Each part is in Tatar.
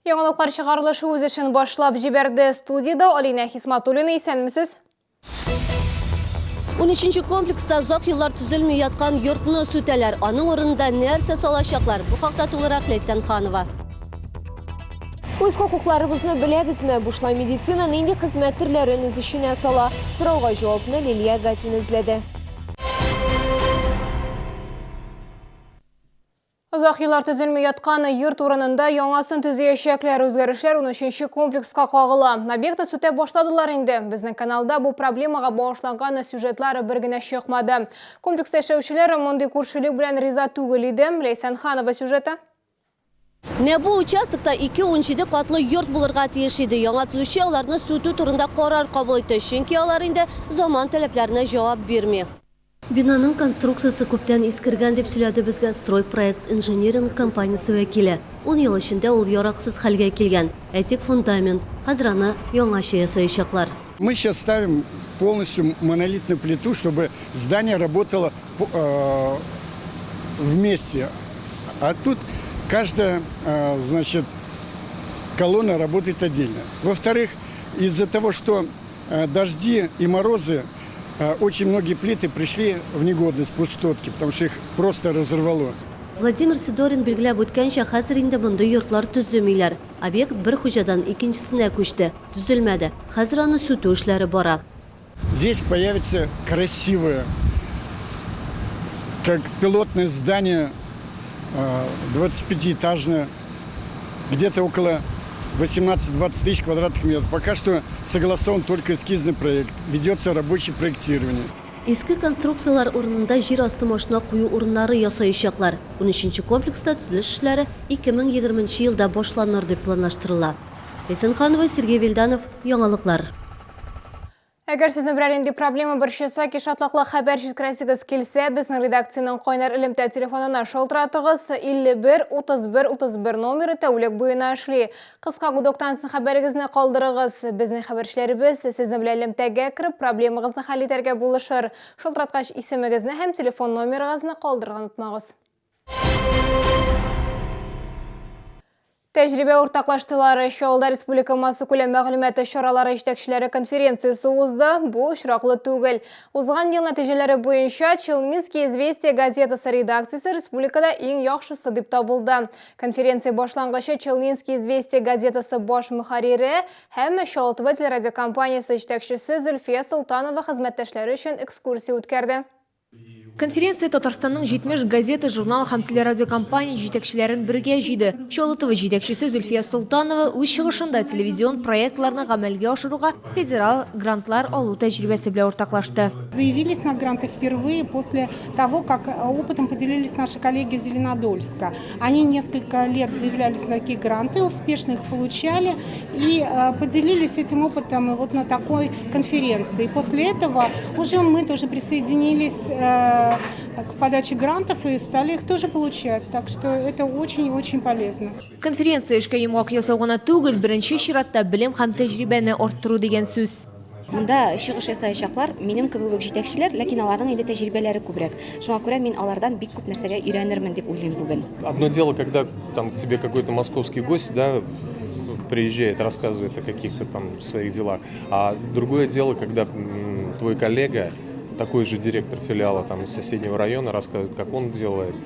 Яңалыклар чыгарылышы үз эшен башлап җибәрде. Студияда Алина Хисматуллина, исәнмесез? 13-нче комплекста озак еллар төзелмей яткан йортны сүтәләр. Аның орында нәрсә салачаклар? Бу хакта тулырак Ләйсән Ханова. Үз хокукларыбызны беләбезме? Бушлай медицина нинди хезмәт төрләрен үз эшенә сала? Сорауга җавапны Лилия Гатин эзләде. Озак еллар төзелмей яткан йорт урынында яңасын төзеячәкләр, үзгәрешләр 13-нче комплекска кагыла. Объектны сүтә башладылар инде. Безнең каналда бу проблемага багышланган сюжетлар бер генә чыкмады. Комплекста эшләүчеләр мондый күршелек белән риза түгел иде. Ләйсән Ханова сюжеты. Не бу участокта 2-17 катлы йорт булырга тиеш иде. Яңа төзүче аларны сүтү турында карар кабул итте. Чөнки алар инде заман таләпләренә җавап бирми. Бинаның конструкциясы күптән искергән дип сөйләде безгә стройпроект инженеринг компаниясе вәкиле. 10 ел эчендә ул яраксыз хәлгә килгән. Әйтик фундамент, хәзер аны яңача ясаячаклар. Мы сейчас ставим полностью монолитную плиту, чтобы здание работало вместе. А тут каждая, значит, колонна работает отдельно. Во-вторых, из-за того, что дожди и морозы, очень многие плиты пришли в негодность, пустотки, потому что их просто разорвало. Владимир Сидорин билгеләп үткәнчә, хәзер инде монда йортлар төзелмиләр. Объект бер хуҗадан икенчесенә күчте. Төзелмәде. Хәзер аны сүтү эшләре бара. Здесь появится красивое, как пилотное здание, 25-этажное, где-то около 18-20 тысяч квадратных метров. Пока что согласован только эскизный проект. Ведется рабочее проектирование. Иске конструкциялар урынында жер асты машина кую урыннары ясаячаклар. 13-нче комплекста төзелеш эшләре 2020 елда башланыр дип планлаштырыла. Ләйсән Ханова, Сергей Вильданов, Яңалыклар. Әгәр сезне берәр инде проблема борчыса, ки шатлыклы хәбәр җиткерәсегез килсә, безнең редакциянең кайнар элемтә телефонына шалтыратыгыз. 51 31 31 номеры тәүлек буена эшли. Кыска гудоктан соң хәбәрегезне калдырыгыз. Безнең хәбәрчеләребез сезне белән элемтәгә кирип проблемагызны хәл итәргә булышыр. Шалтыраткач исемегезне һәм телефон номерыгызны калдырырга онытмагыз. Тәҗрибә уртаклаштылары Шәулда Республика масса күләм мәгълүматы чаралары җитәкчеләре конференциясе узды. Бу очраклы түгел. Узган ел нәтиҗәләре буенча Челнинский известия газетасы редакциясе республикада иң яхшысы дип табылды. Конференция башлангычы Челнинский известия газетасы баш мөхәррире һәм Шалтва телерадиокомпаниясе җитәкчесе Зөлфия Султанова хезмәттәшләре өчен экскурсия үткәрде. Конференция Татарстанның 70 газета, журнал һәм телерадиокомпания җитәкчеләрен бергә җыйды. Шолотова җитәкчесе Зөлфия Султанова үз чыгышында телевизион проектларны гамәлгә ашыруга федерал грантлар алу тәҗрибәсе белән уртаклашты. Заявились на гранты впервые после того, как опытом поделились наши коллеги из Зеленодольска. Они несколько лет заявлялись на такие гранты, успешно их получали и поделились этим опытом вот на такой конференции. И после этого уже мы тоже присоединились к подаче грантов и стали их тоже получать. Так что это очень-очень полезно. Конференция эшкә йомгак ясау гына түгел, беренче чиратта белем һәм тәҗрибәне арттыру дигән сүз. Монда чыгыш ясаячаклар минем кебек җитәкчеләр, ләкин аларның инде тәҗрибәләре күбрәк. Шуңа күрә мин алардан бик күп нәрсәгә өйрәнермен дип уйлыйм бүген. Одно дело, когда там к тебе какой-то московский гость, да, приезжает, рассказывает о каких-то там своих делах. А другое дело, когда твой коллега, такой же директор филиала там из соседнего района, рассказывает, как он делает,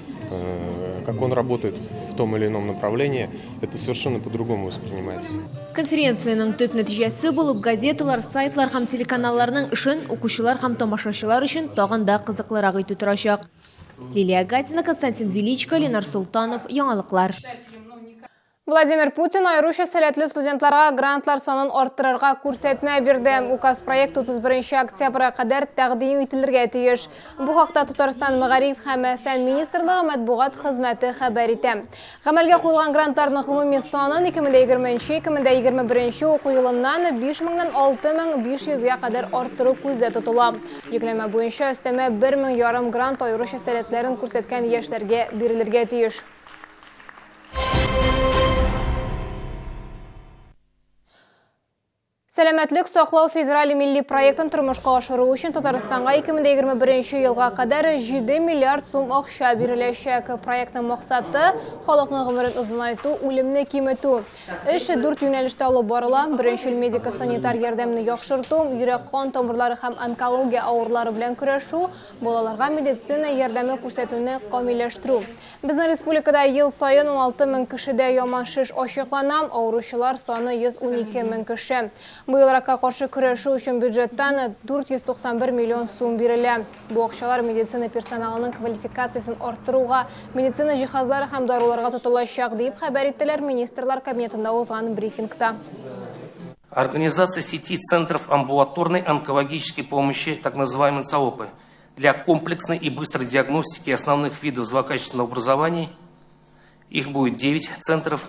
как он работает в том или ином направлении, это совершенно по-другому воспринимается. Конференцияның төп нәтиҗәсе булып газеталар, сайтлар һәм телеканалларның эшен укучылар һәм тамашачылар өчен тагын да кызыклырак итү торачак. Лилия Гатина, Константин Величко, Ленар Султанов, Яңалыклар. Владимир Путин айруча сәләтле студентларга грантлар санын арттырырга күрсәтмә бирде. Указ проект 31 октябрьгә кадәр тәкъдим ителергә тиеш. Бу хакта Татарстан Мәгариф һәм фән министрлыгы матбугат хезмәте хәбәр итә. Гамәлгә куелган грантларның гомуми санын 2020-2021 уку елыннан 5000-нан 6500-гә кадәр арттыру күздә тотыла. Йөкләмә буенча өстәмә 1500 грант айруча сәләтләрен күрсәткән яшьләргә бирелергә тиеш. Сәлемәтлек саклау федераль милли проектын тормышка ашыру үшін Татарстанға 2021 елға қадар 7 миллиард сум ақша берілешек. Проектның мақсаты халықтың ғұмырын ұзынайту, өлімні кемету. Үш дүрт юнәлішті алып барыла, бірінші медико-санитар ярдәмні яқшырту, йөрәк қан тамырлары һәм онкология ауырлары белән көрәшу, балаларға медицина ярдәме күрсәтүне камилләштерү. Безнең республикада ел сайын 16 мең кешедә яман шеш ачыклана, авыручылар саны 112 мең кеше. Быел ракка каршы көрәшү өчен бюджеттан 491 миллион сум бирелә. Бу акчалар медицина персоналының квалификациясын арттыруга, медицина җиһазлары һәм даруларга тотылачак, дип хәбәр иттеләр министрлар кабинетында узган брифингта. Организация сети центров амбулаторной онкологической помощи, так называемые ЦАОПы, для комплексной и быстрой диагностики основных видов злокачественного образования. Их будет 9 центров,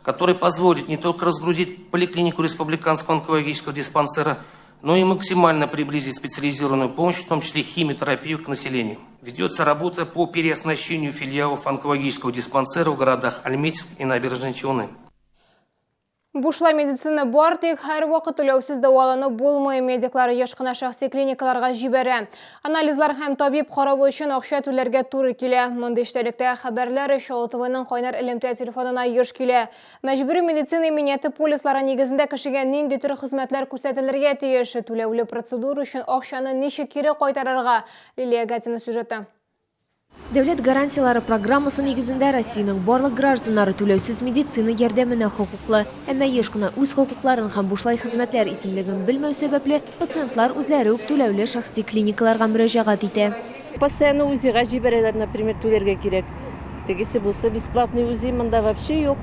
который позволит не только разгрузить поликлинику республиканского онкологического диспансера, но и максимально приблизить специализированную помощь, в том числе химиотерапию, к населению. Ведется работа по переоснащению филиалов онкологического диспансера в городах Альметьевск и Набережные Челны. Бушла медицина бар, тек һәр вакыт түләүсез дәвалану булмый, медиклары еш кына шәхси клиникаларга җибәрә. Анализлар һәм табиб каравы өчен акча түләргә туры килә. Мондый эчтәлектә хәбәрләр ШЛТВның кайнар элемтә телефонына еш килә. Мәҗбүри медицина иминияты полислары нигезендә кешегә нинди төр хезмәтләр күрсәтелергә тиеш, түләүле процедура өчен акчаны ничек кире кайтарырга? Лилия Гатина сюжеты. Дәүләт гарантиялары программасы нигезендә Россиянең барлык гражданнары түләүсез медицина ярдәменә хокуклы. Әмма еш кына үз хокукларын һәм бушлай хезмәтләр исемлеген белмәү сәбәпле пациентлар үзләре үк түләүле шәхси клиникаларга мөрәҗәгать итә. Постоянно УЗИга җибәрәләр, например, түләргә кирәк. Тегесе булса бесплатный УЗИ монда вообще юк.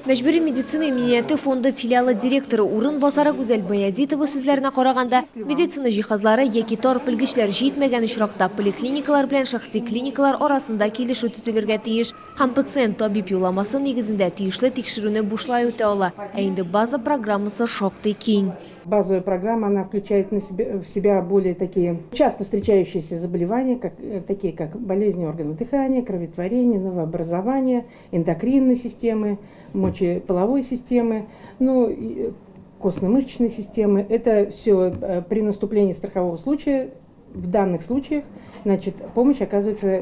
Мәҗбүри медицина иминияты фонды филиалы директоры урын басары Гүзәл Баязитова сүзләренә караганда, медицина җиһазлары яки тар белгечләр җитмәгән очракта поликлиникалар белән шәхси клиникалар арасында килешү төзелергә тиеш, һәм пациент табиб юлламасы нигезендә тиешле тикшерүне бушлай үтә ала. Ә инде база программасы шактый киң. Базовая программа, она включает в себя более такие часто встречающиеся заболевания, такие как болезни органов дыхания, кроветворения, новообразования, эндокринной системы, мочеполовой системы, костно-мышечной системы. Это все при наступлении страхового случая. В данных случаях, помощь оказывается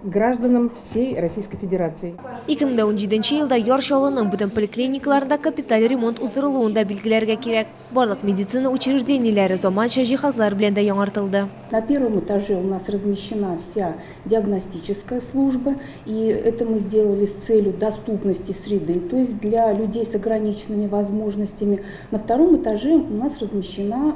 гражданам всей Российской Федерации. 2017 елда Яршалының бүтән поликлиникаларында капиталь ремонт уздырылуында билгеләргә кирәк. Барлык медицина учрежденияләре заманча җиһазлар белән дә яңартылды. На первом этаже у нас размещена вся диагностическая служба, и это мы сделали с целью доступности среды, то есть для людей с ограниченными возможностями. На втором этаже у нас размещена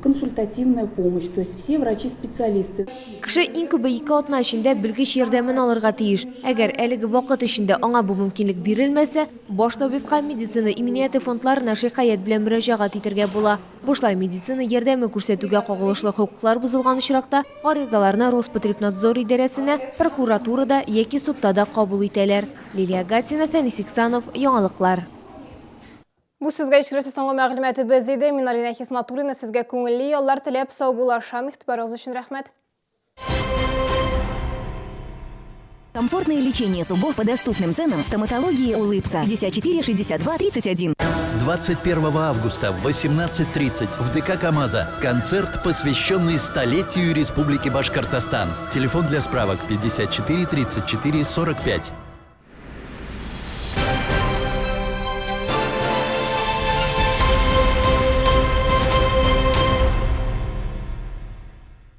консультативная помощь, то есть все врачи-специалисты. Кеше иң күбе 2 атна эчендә белгеч ярдәмен алырга тиеш. Әгәр әлеге вакыт эчендә аңа бу мөмкинлек бирелмәсә, баш табибка медицина иминияты фондларына шикаят белән мөрәҗәгать итәргә була. Бушлай медицина ярдәме күрсәтүгә кагылышлы хокуклар бузылган очракта аризаларны Роспотребнадзор идарәсенә, прокуратурада яки судта да кабул итәләр. Лилия Гатина, Фәнис Иксанов, яңалыклар. Бу сезгә ишкерәсе соңгы мәгълүматы иде. Мин Алина Хисматуллина, сезгә күңелле яллар теләп сау булашам. Игътибарыгыз өчен рәхмәт. Комфортное лечение зубов по доступным ценам. Стоматологии «Улыбка». 54 62 31. 21 августа в 18:30 в ДК «КамАЗа» концерт, посвященный столетию Республики Башкортостан. Телефон для справок 54 34 45.